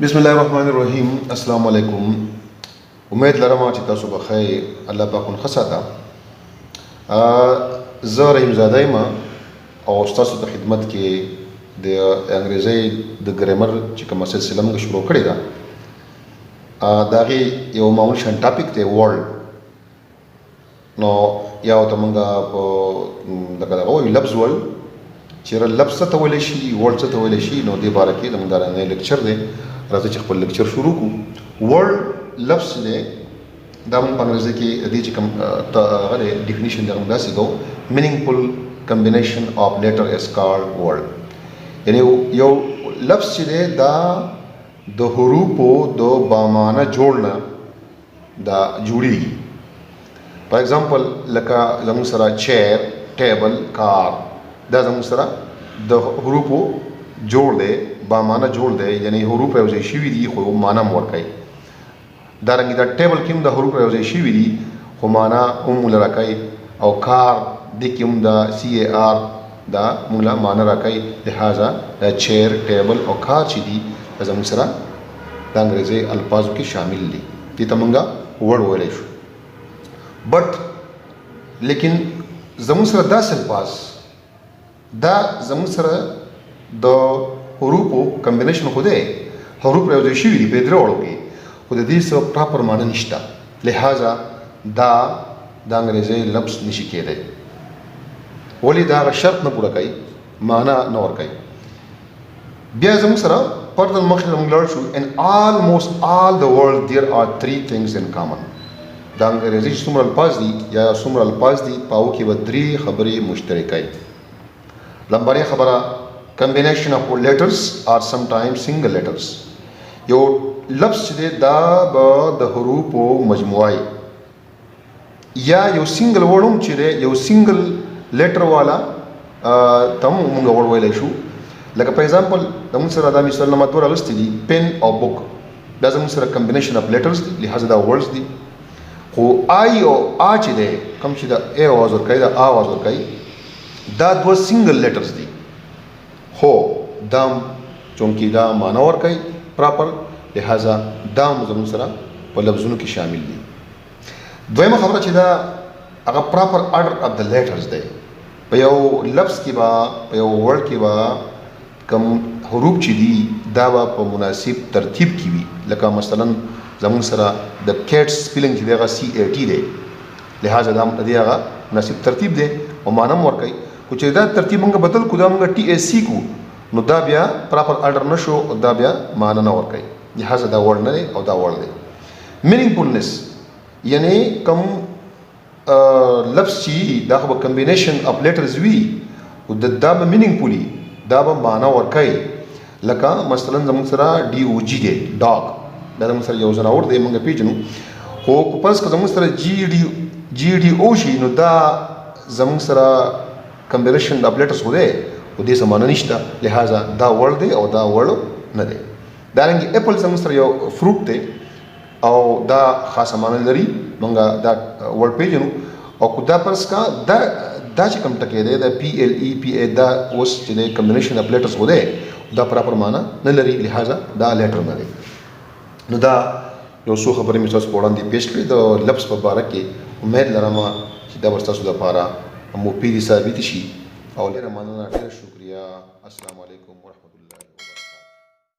बिस्मिल्लाहिर्रहमानिर्रहीम अस्सलाम वालेकुम। उम्मीद लरम چې تاسو به خیر الله پاک خو خساته زه رحیم زاده یم او تاسو ته خدمت کې د انګریزي د ګرامر چې کومه سلسله موږ شروع کړې ده دا غي یو معمول شان ټاپک دی ورلد نو یو ته موږ په دغه وایو لفظ ول چې لفظ ته ویل شي ورلد ته ویل شي نو د باره کې موږ دا نه لیکچر دی راځي چې خپل لیکچر شروع کوو. ورلد لفظ دی دا موږ په انګریزي کې د دې چې کوم هغه ډیفینیشن دا موږ داسې کوو meaningful combination of letter is called word. یعنی یو لفظ چې دی دا د حروفو د بامانه جوړنه دا جوړیږي. فار ایگزامپل لکه زموږ سره چیر ټیبل کار دا زموږ سره د حروفو جوړ دی بامانه جوړ دی یعنی حروف یوځای شوي دي خو معنا هم ورکوي. دارنګه دا ټیبل کې هم د حروف یوځای شوي دي خو معنا هم موږ راکوي او کار د کې هم دا سی ای آر دا موږ معنا راکوي. لہذا دا چیر ټیبل او کار چې دي زموږ سره د انګریزي الفاظو کې شامل دي دې ته موږ ورډ ویلی شو. بټ لیکن زموږ سره داسې الفاظ دا زموږ سره د حروفو کمبینیشن خو دی حروف یوځای شوي دي په درې واړو کې خو د دې څه پراپر معنی نشته. لہذا دا د انګریزي لفظ نشي کېدی ولې دا هغه شرط نه پوره کوي معنا نه ورکوي. بیا زموږ سره فردر مخکې موږ لاړ شو in almost all the world there are three things in common. د انګریزي څومره الفاظ دي یا څومره الفاظ دي په هغو کې به درې خبرې مشترکه وي. لمبرې خبره combination of letters or sometimes single letters. یو لفظ چې دی دا به د حروفو مجموعه یا یو سنگل ورډ هم چې دی یو سنگل لیټر والا ته موږ ورډ ویلی شو. لکه په ایگزامپل زموږ سره دا مثال نمبر دوه راغوستي دي پین او بک دا زموږ سره کمبینیشن اف لیټرز دي لہذا دا ورډز دي. خو آی او آ چې دی کوم چې دا ای آواز ورکوي دا آ آواز ورکوي دا دوه سنگل لیټرز دي خو دام چونکې دا معنا ورکوي پراپر لہذا دام زموږ سره په لفظونو کې شامل دي. دویمه خبره چې دا هغه پراپر آرډر اف د لیټرز دی. په یو لفظ کې به په یو ورډ کې به کوم حروف چې دي دا به په مناسب ترتیب کې وي. لکه مثلا زموږ سره د کیټ سپیلنګ چې دی هغه سی ای ټي دی لہذا دا د هغه مناسب ترتیب دی او معنا هم ورکوي. خو چې دا ترتیب موږ بدل کړو دا موږ ټي ای سی کو نو دا بیا پراپر آرډر نشو او دا بیا معنا نه ورکوي. لہذا دا ورډ نه دی او دا ورډ دی. مینینګفولنس یعنی کوم لفظ چې دا خو به کمبینیشن اف لیټرز وي او دا به مینینګفولي دا به معنا ورکوي. لکه مثلا زموږ سره ډي او جي دی ډاګ دا زموږ سره یو ځناور دی موږ پیژنو خو فرض که زموږ سره جي ډي او شي نو دا زموږ سره کمبینیشن اف لیټرز خو دی خو دې څه معنا نشته لہذا دا ورډ دی او دا ورډ نه دی. دارنګه اپل زموږ سره یو فروټ دی او دا خاصه معنا لري موږ دا ورډ پیژنو او کو دا پرس کا دا چې کوم ټکی دی دا پی ایل ای پی ای دا اوس چې دی کمبینیشن اف لیټرز خو دی دا پراپر معنا نه لري لہذا دا لیټر نه دی. نو دا یو څو خبرې مې تاسو په وړاندې پیش کړې د لفظ په باره کې. امید لرم چې دا به ستاسو دپاره مفید ثابت شي او ډېره مننه ډېره شکریه. السلام علیکم.